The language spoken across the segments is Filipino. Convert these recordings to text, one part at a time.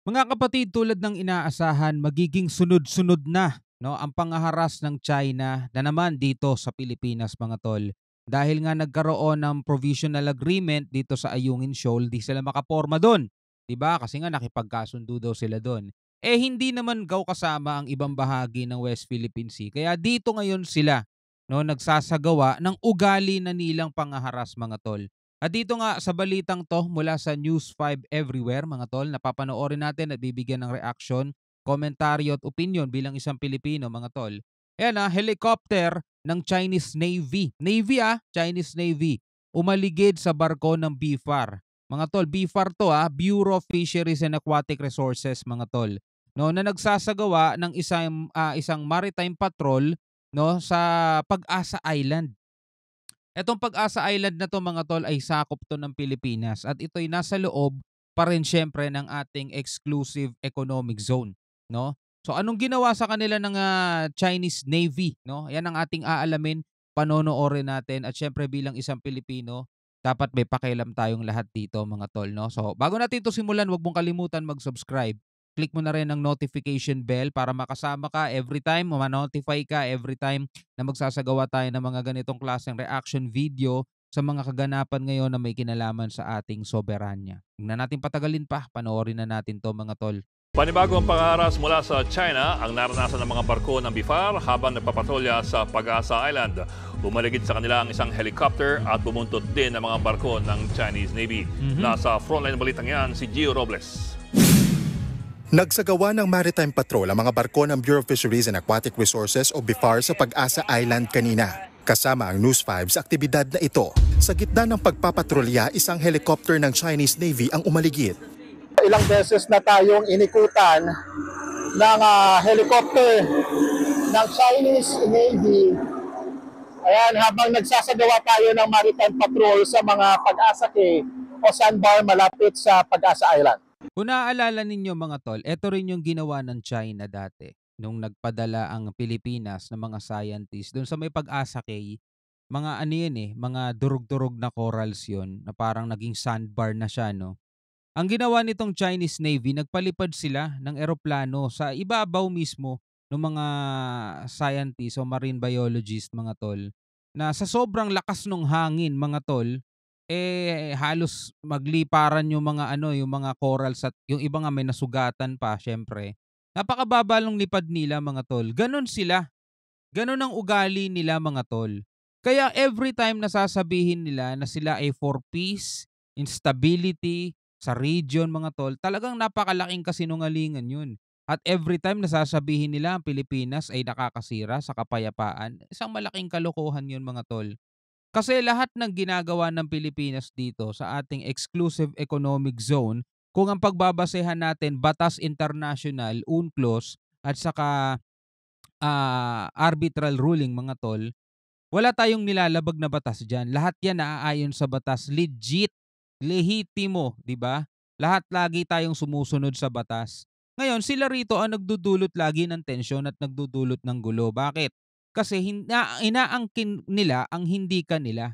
Mga kapatid, tulad ng inaasahan, magiging sunod-sunod na, no, ang pangaharas ng China na naman dito sa Pilipinas, mga tol. Dahil nga nagkaroon ng provisional agreement dito sa Ayungin Shoal, di sila makaporma doon. 'Di ba? Kasi nga nakipagkasundo daw sila doon. Eh hindi naman kasama ang ibang bahagi ng West Philippine Sea. Kaya dito ngayon sila, no, nagsasagawa ng ugali na nilang pangaharas, mga tol. At dito nga sa balitang 'to mula sa News 5 Everywhere, mga tol, napapanoorin natin at bibigyan ng reaksyon, komentaryo at opinyon bilang isang Pilipino, mga tol. Ayan, helicopter ng Chinese Navy. Navy, Chinese Navy. Umaligid sa barko ng BFAR. Mga tol, BFAR 'to, Bureau of Fisheries and Aquatic Resources, mga tol. No, na nagsasagawa ng isang maritime patrol, no, sa Pag-asa Island. Etong Pag-asa Island na 'to, mga tol, ay sakop 'to ng Pilipinas at ito'y nasa loob pa rin siyempre ng ating exclusive economic zone, 'no? So anong ginawa sa kanila ng Chinese Navy, 'no? 'Yan ang ating aalamin, panonoorin natin at siyempre bilang isang Pilipino, dapat may pakialam tayong lahat dito, mga tol, 'no? So bago natin 'to simulan, 'wag mong kalimutan mag-subscribe. Click mo na rin ang notification bell para makasama ka every time, ma-notify ka every time na magsasagawa tayo ng mga ganitong klaseng reaction video sa mga kaganapan ngayon na may kinalaman sa ating soberanya. Huwag na natin patagalin pa, panoorin na natin 'to, mga tol. Panibagong pangaharas mula sa China ang naranasan ng mga barko ng BIFAR habang nagpapatrolya sa Pag-asa Island. Bumaligid sa kanila ang isang helicopter at bumuntot din ang mga barko ng Chinese Navy. Nasa frontline ng balitang yan si Gio Robles. Nagsagawa ng maritime patrol ang mga barko ng Bureau of Fisheries and Aquatic Resources o BIFAR sa Pag-asa Island kanina. Kasama ang News 5 sa aktibidad na ito. Sa gitna ng pagpapatrolya, isang helicopter ng Chinese Navy ang umaligid. Ilang beses na tayong inikutan ng helicopter ng Chinese Navy. Ayan, habang nagsasagawa tayo ng maritime patrol sa mga Pag-asa Cay o sandbar malapit sa Pag-asa Island. Kung naaalala ninyo, mga tol, ito rin yung ginawa ng China dati nung nagpadala ang Pilipinas ng mga scientists doon sa may Pag-asa Cay. Mga ano yun mga durug-durug na corals yun na parang naging sandbar na siya, no? Ang ginawa nitong Chinese Navy, nagpalipad sila ng eroplano sa ibabaw mismo ng mga scientists o marine biologist, mga tol, na sa sobrang lakas ng hangin, mga tol, halos magliparan yung mga yung mga corals at yung iba nga may nasugatan pa, syempre. Napakababa ng lipad nila, mga tol. Ganon sila. Ganon ang ugali nila, mga tol. Kaya every time nasasabihin nila na sila ay for peace, instability, sa region, mga tol, talagang napakalaking kasinungalingan yun. At every time nasasabihin nila ang Pilipinas ay nakakasira sa kapayapaan, isang malaking kalokohan yun, mga tol. Kasi lahat ng ginagawa ng Pilipinas dito sa ating exclusive economic zone, kung ang pagbabasehan natin batas international, UNCLOS, at saka arbitral ruling, mga tol, wala tayong nilalabag na batas diyan. Lahat 'yan naaayon sa batas, legit, lehitimo, 'di ba? Lahat lagi tayong sumusunod sa batas. Ngayon, sila rito ang nagdudulot lagi ng tensyon at nagdudulot ng gulo. Bakit? Kasi inaangkin nila ang hindi kanila.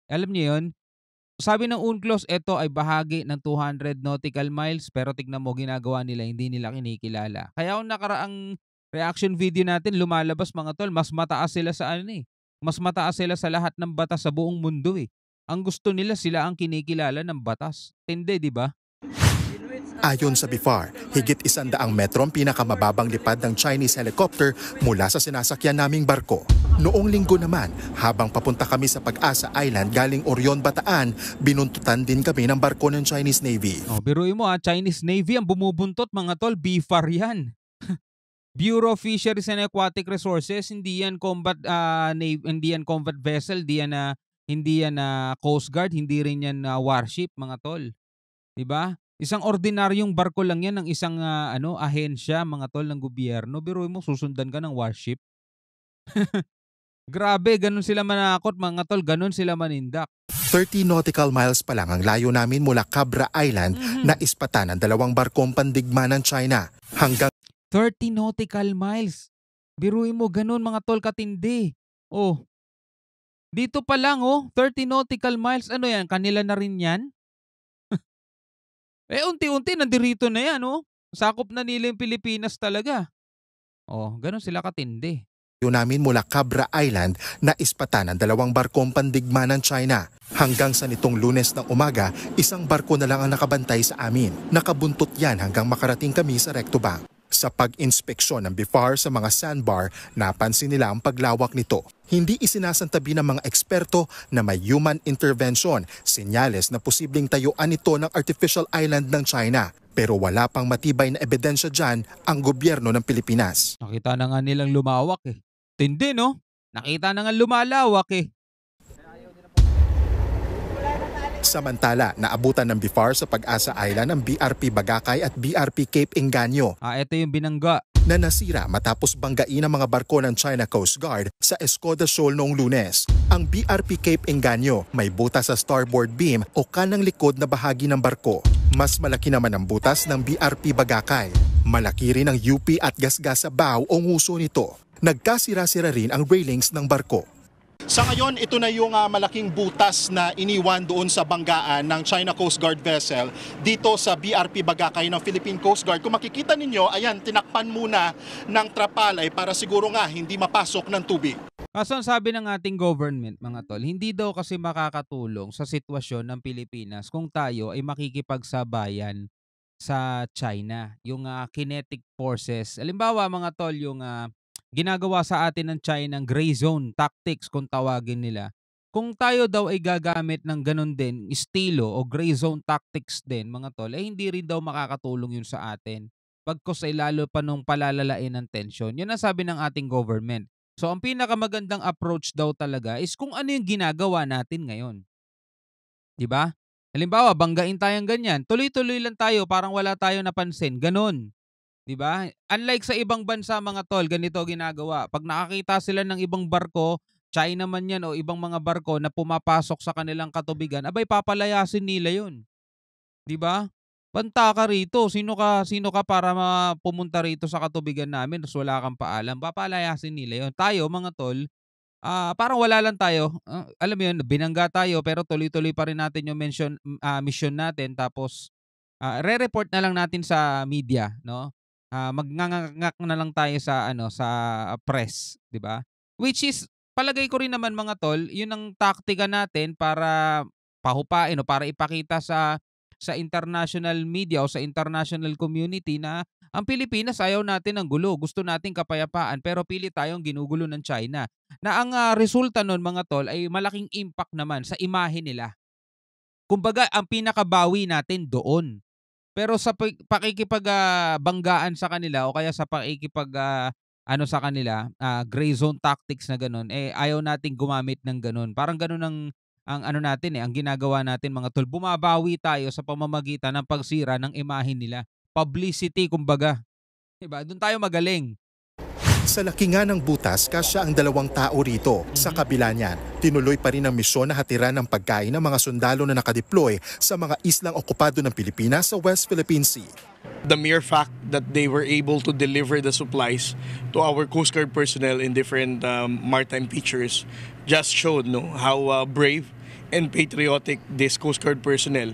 Alam niyo 'yon? Sabi ng UNCLOS, ito ay bahagi ng 200 nautical miles, pero tignan mo ginagawa nila, hindi nila kinikilala. Kaya kung nakaraang reaction video natin lumalabas, mga tol, mas mataas sila sa mas mataas sila sa lahat ng batas sa buong mundo eh. Ang gusto nila sila ang kinikilala ng batas. Tindi, di ba? Ayon sa BIFAR, higit 100 metro ang pinakamababang lipad ng Chinese helicopter mula sa sinasakyan naming barko. Noong linggo naman, habang papunta kami sa Pag-asa Island galing Orion, Bataan, binuntutan din kami ng barko ng Chinese Navy. Biruin mo, Chinese Navy ang bumubuntot, mga tol, BFAR yan. Bureau of Fisheries and Aquatic Resources, hindi yan combat vessel, hindi yan Coast Guard, hindi rin yan warship, mga tol. 'Di ba? Isang ordinaryong barko lang yan ng isang ahensya, mga tol, ng gobyerno. Biruin mo, susundan ka ng warship. Grabe, ganun sila manakot, mga tol, ganun sila manindak. 30 nautical miles pa lang ang layo namin mula Cabra Island na ispatan ng dalawang barkong pandigma ng China. Hanggang 30 nautical miles. Biruin mo, ganun, mga tol, katindi. Oh, dito pa lang, 30 nautical miles. Ano yan, kanila na rin yan? Unti-unti nandirito na yan, Sakop na nila yung Pilipinas talaga. Oh, gano'n sila katindi. namin mula Cabra Island na ispatan ng 2 barkong pandigma ng China. Hanggang sa nitong Lunes ng umaga, 1 barko na lang ang nakabantay sa amin. Nakabuntot yan hanggang makarating kami sa Recto Bank. Sa pag-inspeksyon ng BIFAR sa mga sandbar, napansin nila ang paglawak nito. Hindi isinasantabi ng mga eksperto na may human intervention, senyales na posibleng tayuan ito ng artificial island ng China. Pero wala pang matibay na ebidensya dyan ang gobyerno ng Pilipinas. Nakita na nga nilang lumawak eh. Tindi, no? Nakita na nga lumalawak eh. Samantala, naabutan ng BIFAR sa Pag-asa Island ang BRP Bagakay at BRP Cape Engaño Ito yung binangga. na nasira matapos banggain ang mga barko ng China Coast Guard sa Escoda Shoal noong Lunes. Ang BRP Cape Engaño may butas sa starboard beam o kanang likod na bahagi ng barko. Mas malaki naman ang butas ng BRP Bagakay. Malaki rin ang UP at gasgas sa bow o nguso nito. Nagkasira-sira rin ang railings ng barko. Sa ngayon, ito na yung malaking butas na iniwan doon sa banggaan ng China Coast Guard vessel dito sa BRP Bagakay ng Philippine Coast Guard. Kung makikita ninyo, ayan, tinakpan muna ng trapalay para siguro nga hindi mapasok ng tubig. Kaso ang sabi ng ating government, mga tol, hindi daw kasi makakatulong sa sitwasyon ng Pilipinas kung tayo ay makikipagsabayan sa China. Yung kinetic forces. Halimbawa, mga tol, yung ginagawa sa atin ng China ng gray zone tactics kung tawagin nila. Kung tayo daw ay gagamit ng ganun din, estilo o gray zone tactics din, mga tol, hindi rin daw makakatulong yun sa atin. Pagkos ay lalo pa nung palalalain ng tension. Yun ang sabi ng ating government. So ang pinakamagandang approach daw talaga is kung ano yung ginagawa natin ngayon. 'Di ba? Halimbawa, banggain tayong ganyan, tuloy-tuloy lang tayo, parang wala tayong napansin. Ganon. 'Di ba? Unlike sa ibang bansa, mga tol, ganito ginagawa. Pag nakakita sila ng ibang barko, China man 'yan o ibang mga barko na pumapasok sa kanilang katubigan, abay papalayasin nila 'yun. 'Di ba? Banta ka rito. Sino ka para pumunta rito sa katubigan namin tapos wala kang paalam? Papalayasin nila 'yon. Tayo, mga tol, parang wala lang tayo. Alam mo 'yun, binangga tayo pero tuloy-tuloy pa rin natin yung mission natin, tapos re-report na lang natin sa media, no? Magngangak na lang tayo sa sa press, 'di ba? Which is palagay ko rin naman, mga tol, 'yun ang taktika natin para pahupain o para ipakita sa international media o sa international community na ang Pilipinas ayaw natin ng gulo, gusto natin kapayapaan, pero pili tayong ginugulo ng China. Na ang resulta nun, mga tol, ay malaking impact naman sa imahe nila. Kumbaga, ang pinakabawi natin doon. Pero sa pakikipag-banggaan sa kanila o kaya sa sa kanila, gray zone tactics na gano'n, ayaw nating gumamit ng gano'n. Parang gano'n ang natin, ang ginagawa natin, mga tol. Bumabawi tayo sa pamamagitan ng pagsira ng imahe nila. Publicity, kumbaga. 'Di ba? Doon tayo magaling. Sa laki nga ng butas, kasya ang 2 tao rito. Sa kabila niyan, tinuloy pa rin ang misyon na hatiran ng pagkain ng mga sundalo na nakadeploy sa mga islang okupado ng Pilipinas sa West Philippine Sea. The mere fact that they were able to deliver the supplies to our Coast Guard personnel in different maritime features just showed how brave and patriotic this Coast Guard personnel.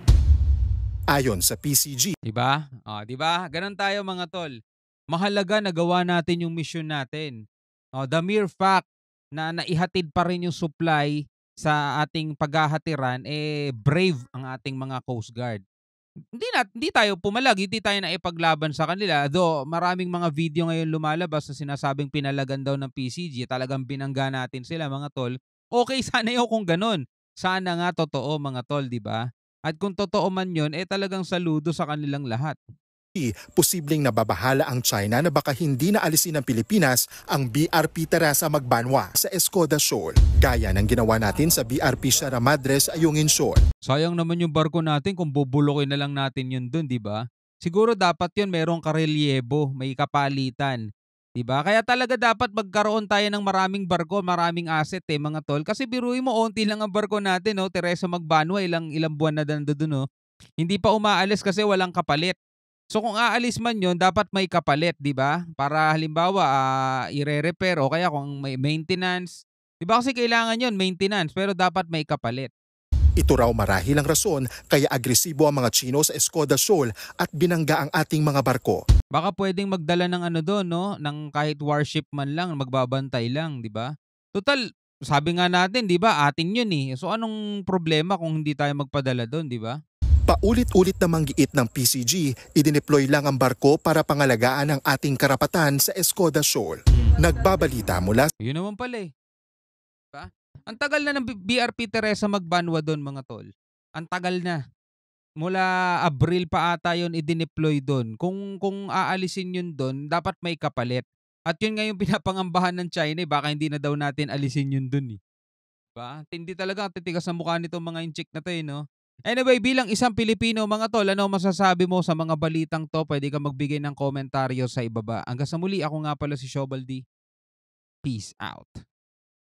Ayon sa PCG, 'Di ba? 'Di ba? Gano'n tayo, mga tol. Mahalaga na gawa natin yung mission natin. The mere fact na naihatid pa rin yung supply sa ating paghahatiran, brave ang ating mga Coast Guard. Hindi tayo pumalag, hindi tayo naipaglaban sa kanila. Though maraming mga video ngayon lumalabas na sinasabing pinalagan daw ng PCG, talagang binangga natin sila, mga tol. Okay, sana yun kung ganun. Sana nga totoo, mga tol, 'di ba? At kung totoo man yun, talagang saludo sa kanilang lahat. posibleng nababahala ang China na baka hindi na alisin ng Pilipinas ang BRP Teresa Magbanwa sa Escoda Shoal, gaya ng ginawa natin sa BRP Sierra Madre sa Ayungin Shoal. Sayang naman yung barko natin kung bubulokin na lang natin yun dun, di ba? Siguro dapat yun merong karelyebo, may kapalitan. Di ba? Kaya talaga dapat magkaroon tayo ng maraming barko, maraming asset mga tol. Kasi biruin mo, onti lang ang barko natin, Teresa Magbanwa, ilang buwan na doon, Hindi pa umaalis kasi walang kapalit. So kung aalis man yon, dapat may kapalit, di ba? Para halimbawa, ire-repair o kaya kung may maintenance. Di ba kasi kailangan yon maintenance, pero dapat may kapalit. Ito raw marahil ang rason kaya agresibo ang mga Chino sa Escoda Shoal at binangga ang ating mga barko. Baka pwedeng magdala ng ano doon, no? Ng kahit warship man lang, magbabantay lang, di ba? Total, sabi nga natin, di ba, atin yun eh. So anong problema kung hindi tayo magpadala doon, di ba? Paulit-ulit na manggiit ng PCG, idineploy lang ang barko para pangalagaan ang ating karapatan sa Escoda Shoal. Nagbabalita mula Yun naman pala eh. Diba? Ang tagal na ng BRP Teresa magbanwa doon mga tol. Ang tagal na. Mula Abril pa ata yun idineploy doon. Kung aalisin yun doon, dapat may kapalit. At yun nga yung pinapangambahan ng China, baka hindi na daw natin alisin yun doon eh. Diba? Hindi talaga titigas sa mukha nitong mga inchik na to eh, no? Anyway, bilang isang Pilipino mga tol, ano masasabi mo sa mga balitang to? Pwede ka magbigay ng komentaryo sa ibaba. Hanggang sa muli, ako nga pala si Shobaldi. Peace out.